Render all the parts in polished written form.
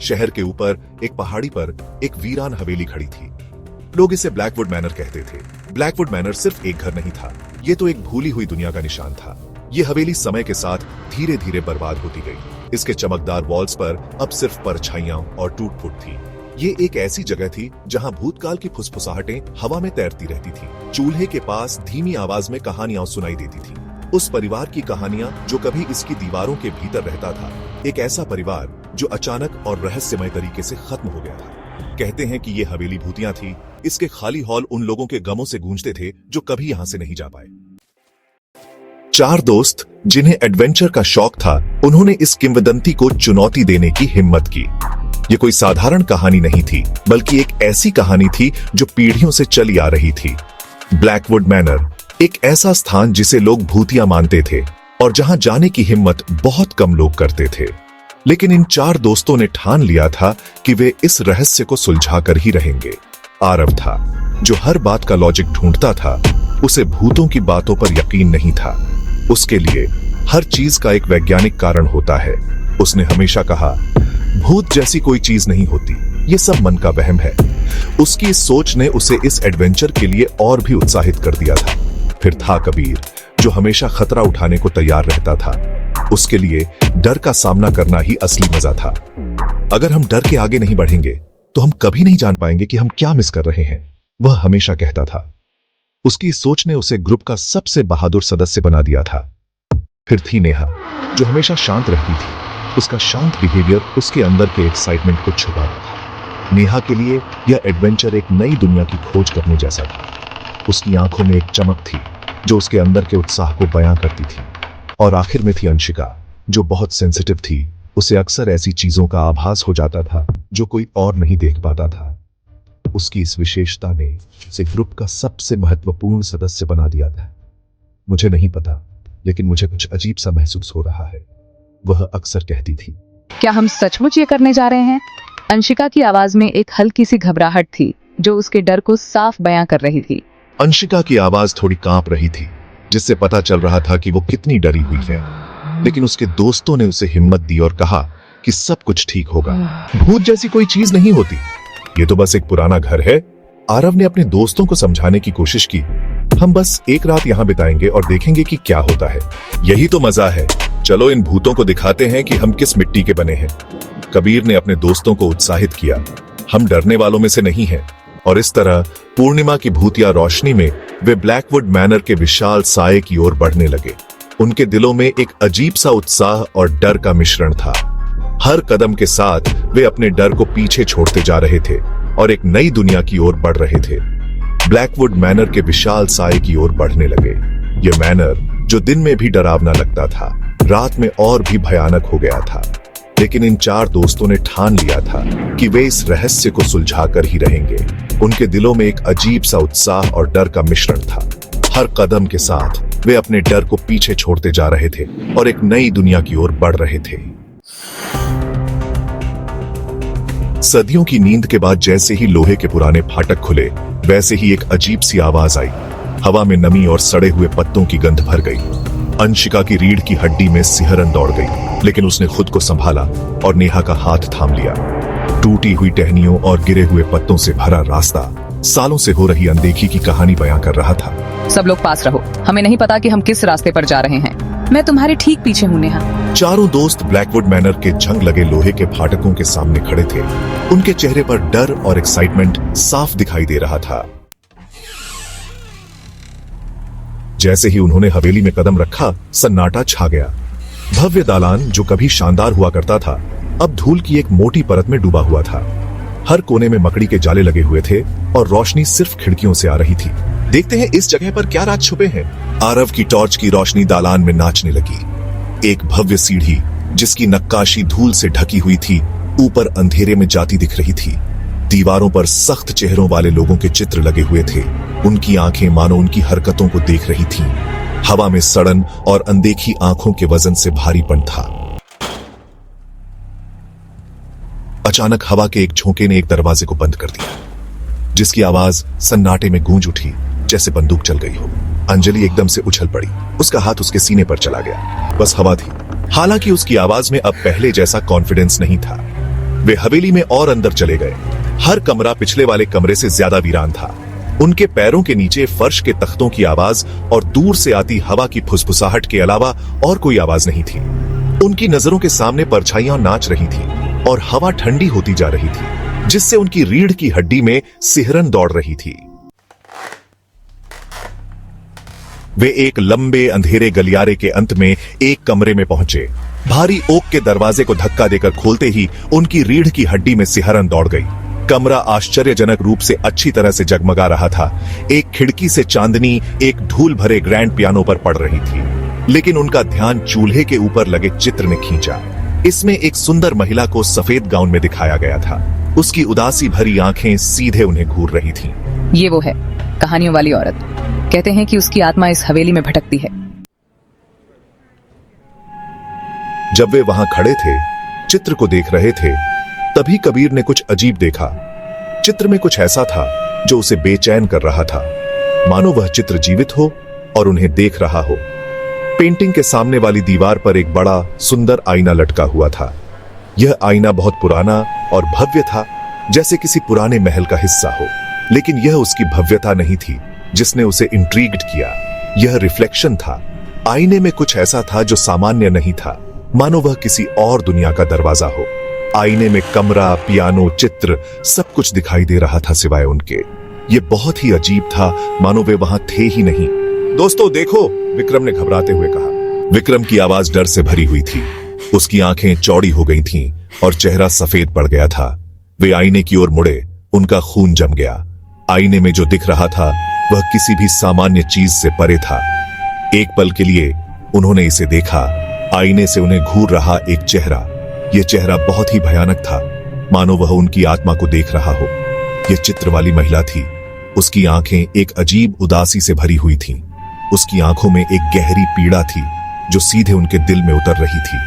शहर के ऊपर एक पहाड़ी पर एक वीरान हवेली खड़ी थी। लोग इसे ब्लैकवुड मैनर कहते थे। ब्लैकवुड मैनर सिर्फ एक घर नहीं था, ये तो एक भूली हुई दुनिया का निशान था। ये हवेली समय के साथ धीरे धीरे बर्बाद होती गई। इसके चमकदार वॉल्स पर अब सिर्फ परछाइयां और टूट फूट थी। ये एक ऐसी जगह थी जहां भूतकाल की फुसफुसाहटें हवा में तैरती रहती थी। चूल्हे के पास धीमी आवाज में कहानियां सुनाई देती थी। उस परिवार की कहानियां जो कभी इसकी दीवारों के भीतर रहता था। एक ऐसा परिवार जो अचानक और रहस्यमय तरीके से खत्म हो गया था। कहते हैं कि ये हवेली भूतियां थी। इसके खाली हॉल उन लोगों के गमों से गूंजते थे जो कभी यहां से नहीं जा पाए। चार दोस्त जिन्हें एडवेंचर का शौक था, उन्होंने इस किंवदंती को चुनौती देने की हिम्मत की। ये कोई साधारण कहानी नहीं थी, बल्कि एक ऐसी कहानी थी जो पीढ़ियों से चली आ रही थी। ब्लैकवुड मैनर, एक ऐसा स्थान जिसे लोग भूतिया मानते थे और जहां जाने की हिम्मत बहुत कम लोग करते थे। लेकिन इन चार दोस्तों ने ठान लिया था कि वे इस रहस्य को सुलझाकर ही रहेंगे। आरव था, जो हर बात का लॉजिक ढूंढता था। उसे भूतों की बातों पर यकीन नहीं था। उसके लिए हर चीज का एक वैज्ञानिक कारण होता है। उसने हमेशा कहा, भूत जैसी कोई चीज नहीं होती, ये सब मन का वहम है। उसकी इस सोच ने उसे इस एडवेंचर के लिए और भी उत्साहित कर दिया था। फिर था कबीर, जो हमेशा खतरा उठाने को तैयार रहता था। उसके लिए डर का सामना करना ही असली मजा था। अगर हम डर के आगे नहीं बढ़ेंगे तो हम कभी नहीं जान पाएंगे कि हम क्या मिस कर रहे हैं, वह हमेशा कहता था। उसकी सोच ने उसे ग्रुप का सबसे बहादुर सदस्य बना दिया था। फिर थी नेहा, जो हमेशा शांत रहती थी। उसका शांत बिहेवियर उसके अंदर के एक्साइटमेंट को छुपाता था। नेहा के लिए यह एडवेंचर एक नई दुनिया की खोज करने जैसा था। उसकी आंखों में एक चमक थी जो उसके अंदर के उत्साह को बयां करती थी। और आखिर में थी अंशिका, जो बहुत सेंसिटिव थी। उसे अक्सर ऐसी चीजों का आभास हो जाता था जो कोई और नहीं देख पाता था। उसकी इस विशेषता ने उसे ग्रुप का सबसे महत्वपूर्ण सदस्य बना दिया था। मुझे नहीं पता, लेकिन मुझे कुछ अजीब सा महसूस हो रहा है, वह अक्सर कहती थी। क्या हम सचमुच ये करने जा रहे हैं? अंशिका की आवाज में एक हल्की सी घबराहट थी जो उसके डर को साफ बयां कर रही थी। अंशिका की आवाज थोड़ी कांप रही थी, जिससे पता चल रहा था कि वो कितनी डरी हुई है। लेकिन उसके दोस्तों ने उसे हिम्मत दी और कहा कि सब कुछ ठीक होगा। भूत जैसी कोई चीज नहीं होती, ये तो बस एक पुराना घर है। आरव ने अपने दोस्तों को समझाने की कोशिश की। हम बस एक रात यहाँ बिताएंगे और देखेंगे कि क्या होता है। यही तो मजा है। चलो इन भूतों को दिखाते हैं कि हम किस मिट्टी के बने हैं। कबीर ने अपने दोस्तों को उत्साहित किया। हम डरने वालों में से नहीं हैं। और इस तरह पूर्णिमा की भूतिया रोशनी में वे ब्लैकवुड मैनर के विशाल साये की ओर बढ़ने लगे। उनके दिलों में एक अजीब सा उत्साह और डर का मिश्रण था। हर कदम के साथ वे अपने डर को पीछे छोड़ते जा रहे थे और एक नई दुनिया की ओर बढ़ रहे थे। ब्लैकवुड मैनर के विशाल साये की ओर बढ़ने लगे। ये मैनर, जो दिन में भी डरावना लगता था, रात में और भी भयानक हो गया था। लेकिन इन चार दोस्तों ने ठान लिया था कि वे इस रहस्य को सुलझाकर ही रहेंगे। उनके दिलों में एक अजीब सा उत्साह और डर का मिश्रण था। हर कदम के साथ वे अपने डर को पीछे छोड़ते जा रहे थे और एक नई दुनिया की ओर बढ़ रहे थे। सदियों की नींद के बाद जैसे ही लोहे के पुराने फाटक खुले, वैसे ही एक अजीब सी आवाज आई। हवा में नमी और सड़े हुए पत्तों की गंध भर गई। अंशिका की रीढ़ की हड्डी में सिहरन दौड़ गई, लेकिन उसने खुद को संभाला और नेहा का हाथ थाम लिया। टूटी हुई टहनियों और गिरे हुए पत्तों से भरा रास्ता सालों से हो रही अनदेखी की कहानी बयां कर रहा था। सब लोग पास रहो, हमें नहीं पता कि हम किस रास्ते पर जा रहे हैं। मैं तुम्हारे ठीक पीछे हूँ नेहा। चारों दोस्त ब्लैकवुड मैनर के जंग लगे लोहे के फाटकों के सामने खड़े थे। उनके चेहरे पर डर और एक्साइटमेंट साफ दिखाई दे रहा था। जैसे ही उन्होंने हवेली में कदम रखा, सन्नाटा छा गया। भव्य दालान, जो कभी शानदार हुआ करता था, अब धूल की एक मोटी परत में डूबा हुआ था। हर कोने में मकड़ी के जाले लगे हुए थे और रोशनी सिर्फ खिड़कियों से आ रही थी। देखते हैं इस जगह पर क्या राज छुपे हैं। आरव की टॉर्च की रोशनी दालान में नाचने लगी। एक भव्य सीढ़ी, जिसकी नक्काशी धूल से ढकी हुई थी, ऊपर अंधेरे में जाती दिख रही थी। दीवारों पर सख्त चेहरों वाले लोगों के चित्र लगे हुए थे। उनकी आंखें मानो उनकी हरकतों को देख रही थीं। हवा में सड़न और अनदेखी आंखों के वजन से भारीपन था। अचानक हवा के एक झोंके ने एक दरवाजे को बंद कर दिया, जिसकी आवाज सन्नाटे में गूंज उठी जैसे बंदूक चल गई हो। अंजलि एकदम से उछल पड़ी। उसका हाथ उसके सीने पर चला गया। बस हवा थी। हालांकि उसकी आवाज में अब पहले जैसा कॉन्फिडेंस नहीं था। वे हवेली में और अंदर चले गए। हर कमरा पिछले वाले कमरे से ज्यादा वीरान था। उनके पैरों के नीचे फर्श के तख्तों की आवाज और दूर से आती हवा की फुसफुसाहट के अलावा और कोई आवाज नहीं थी। उनकी नजरों के सामने परछाइयां नाच रही थी और हवा ठंडी होती जा रही थी, जिससे उनकी रीढ़ की हड्डी में सिहरन दौड़ रही थी। वे एक लंबे अंधेरे गलियारे के अंत में एक कमरे में पहुंचे। भारी ओक के दरवाजे को धक्का देकर खोलते ही उनकी रीढ़ की हड्डी में सिहरन दौड़ गई। कमरा आश्चर्यजनक रूप से अच्छी तरह से जगमगा रहा था। एक खिड़की से चांदनी एक धूल भरे ग्रैंड पियानो पर पड़ रही थी, लेकिन उनका ध्यान चूल्हे के ऊपर लगे चित्र ने खींचा। इसमें एक सुंदर महिला को सफेद गाउन में दिखाया गया था। उसकी उदासी भरी आंखें सीधे उन्हें घूर रही थीं। ये वो है, कहानियों वाली औरत। कहते हैं कि उसकी आत्मा इस हवेली में भटकती है। जब वे वहां खड़े थे, चित्र को देख रहे थे, तभी कबीर ने कुछ अजीब देखा। चित्र में कुछ ऐसा था जो उसे बेचैन कर रहा था, मानो वह चित्र जीवित हो और उन्हें देख रहा हो। पेंटिंग के सामने वाली दीवार पर एक बड़ा सुंदर आईना लटका हुआ था। यह आईना बहुत पुराना और भव्य था, जैसे किसी पुराने महल का हिस्सा हो। लेकिन यह उसकी भव्यता नहीं थी जिसने उसे इंट्रीग्ड किया। यह रिफ्लेक्शन था। आईने में कुछ ऐसा था जो सामान्य नहीं था, मानो वह किसी और दुनिया का दरवाजा हो। आईने में कमरा, पियानो, चित्र सब कुछ दिखाई दे रहा था सिवाय उनके। ये बहुत ही अजीब था, मानो वे वहां थे ही नहीं। दोस्तों देखो, विक्रम ने घबराते हुए कहा। विक्रम की आवाज डर से भरी हुई थी। उसकी आंखें चौड़ी हो गई थीं और चेहरा सफेद पड़ गया था। वे आईने की ओर मुड़े, उनका खून जम गया। आईने में जो दिख रहा था वह किसी भी सामान्य चीज से परे था। एक पल के लिए उन्होंने इसे देखा। आईने से उन्हें घूर रहा एक चेहरा। यह चेहरा बहुत ही भयानक था, मानो वह उनकी आत्मा को देख रहा हो। यह चित्र वाली महिला थी। उसकी आंखें एक अजीब उदासी से भरी हुई थीं। उसकी आंखों में एक गहरी पीड़ा थी जो सीधे उनके दिल में उतर रही थी।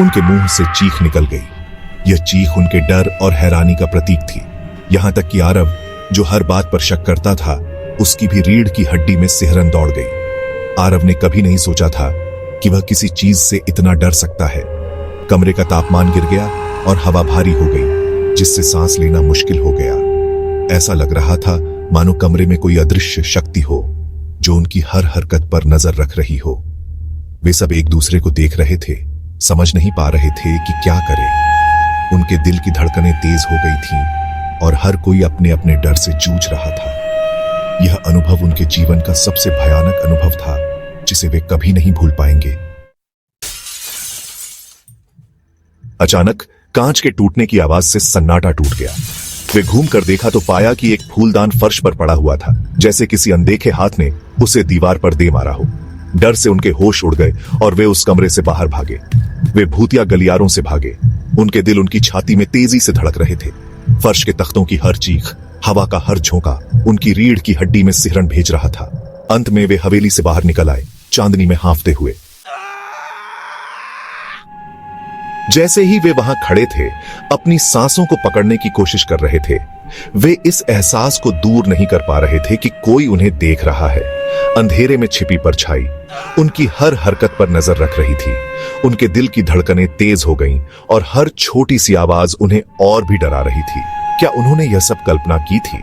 उनके मुंह से चीख निकल गई। यह चीख उनके डर और हैरानी का प्रतीक थी। यहां तक कि आरव, जो हर बात पर शक करता था, उसकी भी रीढ़ की हड्डी में सिहरन दौड़ गई। आरव ने कभी नहीं सोचा था कि वह किसी चीज से इतना डर सकता है। कमरे का तापमान गिर गया और हवा भारी हो गई, जिससे सांस लेना मुश्किल हो गया। ऐसा लग रहा था मानो कमरे में कोई अदृश्य शक्ति हो जो उनकी हर हरकत पर नजर रख रही हो। वे सब एक दूसरे को देख रहे थे, समझ नहीं पा रहे थे कि क्या करें। उनके दिल की धड़कनें तेज हो गई थीं और हर कोई अपने अपने डर से जूझ रहा था। यह अनुभव उनके जीवन का सबसे भयानक अनुभव था, जिसे वे कभी नहीं भूल पाएंगे। अचानक कांच के टूटने की आवाज से सन्नाटा टूट गया। वे घूम कर देखा तो पाया कि एक फूलदान फर्श पर पड़ा हुआ था, जैसे किसी अनदेखे हाथ ने उसे दीवार पर दे मारा हो। डर से उनके होश उड़ गए और वे उस कमरे से बाहर भागे। वे भूतिया गलियारों से भागे। उनके दिल उनकी छाती में तेजी से धड़क रहे थे। फर्श के तख्तों की हर चीख, हवा का हर झोंका उनकी रीढ़ की हड्डी में सिहरन भेज रहा था। अंत में वे हवेली से बाहर निकल आए, चांदनी में हांफते हुए। जैसे ही वे वहां खड़े थे, अपनी सांसों को पकड़ने की कोशिश कर रहे थे। वे इस एहसास को दूर नहीं कर पा रहे थे कि कोई उन्हें देख रहा है। अंधेरे में छिपी परछाई उनकी हर हरकत पर नजर रख रही थी। उनके दिल की धड़कनें तेज हो गईं और हर छोटी सी आवाज उन्हें और भी डरा रही थी। क्या उन्होंने यह सब कल्पना की थी,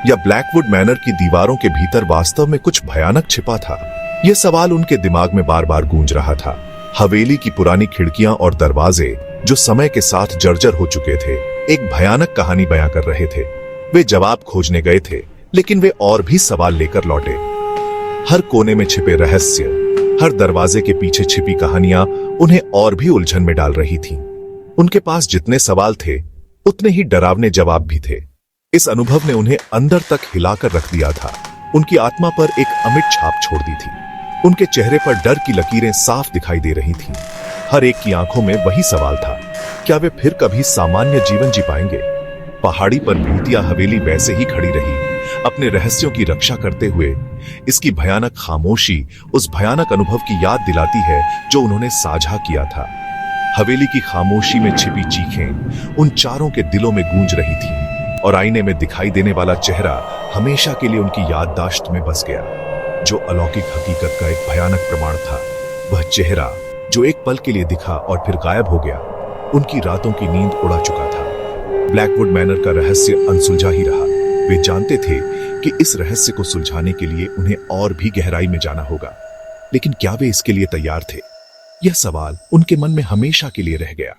या ब्लैकवुड मैनर की दीवारों के भीतर वास्तव में कुछ भयानक छिपा था? यह सवाल उनके दिमाग में बार बार गूंज रहा था। हवेली की पुरानी खिड़कियां और दरवाजे, जो समय के साथ जर्जर हो चुके थे, एक भयानक कहानी बयां कर रहे थे। वे जवाब खोजने गए थे, लेकिन वे और भी सवाल लेकर लौटे। हर कोने में छिपे रहस्य, हर दरवाजे के पीछे छिपी कहानियां उन्हें और भी उलझन में डाल रही थीं। उनके पास जितने सवाल थे, उतने ही डरावने जवाब भी थे। इस अनुभव ने उन्हें अंदर तक हिलाकर रख दिया था। उनकी आत्मा पर एक अमिट छाप छोड़ दी थी। उनके चेहरे पर डर की लकीरें साफ दिखाई दे रही थीं। हर एक की आंखों में वही सवाल था, क्या वे फिर कभी सामान्य जीवन जी पाएंगे? पहाड़ी पर भूतिया हवेली वैसे ही खड़ी रही, अपने रहस्यों की रक्षा करते हुए। इसकी भयानक खामोशी उस भयानक अनुभव की याद दिलाती है जो उन्होंने साझा किया था। हवेली की खामोशी में छिपी चीखें उन चारों के दिलों में गूंज रही थीं, और आईने में दिखाई देने वाला चेहरा हमेशा के लिए उनकी याददाश्त में बस गया। जो अलौकिक हकीकत का एक भयानक प्रमाण था, वह चेहरा जो एक पल के लिए दिखा और फिर गायब हो गया, उनकी रातों की नींद उड़ा चुका था। ब्लैकवुड मैनर का रहस्य अनसुलझा ही रहा। वे जानते थे कि इस रहस्य को सुलझाने के लिए उन्हें और भी गहराई में जाना होगा, लेकिन क्या वे इसके लिए तैयार थे? यह सवाल उनके मन में हमेशा के लिए रह गया।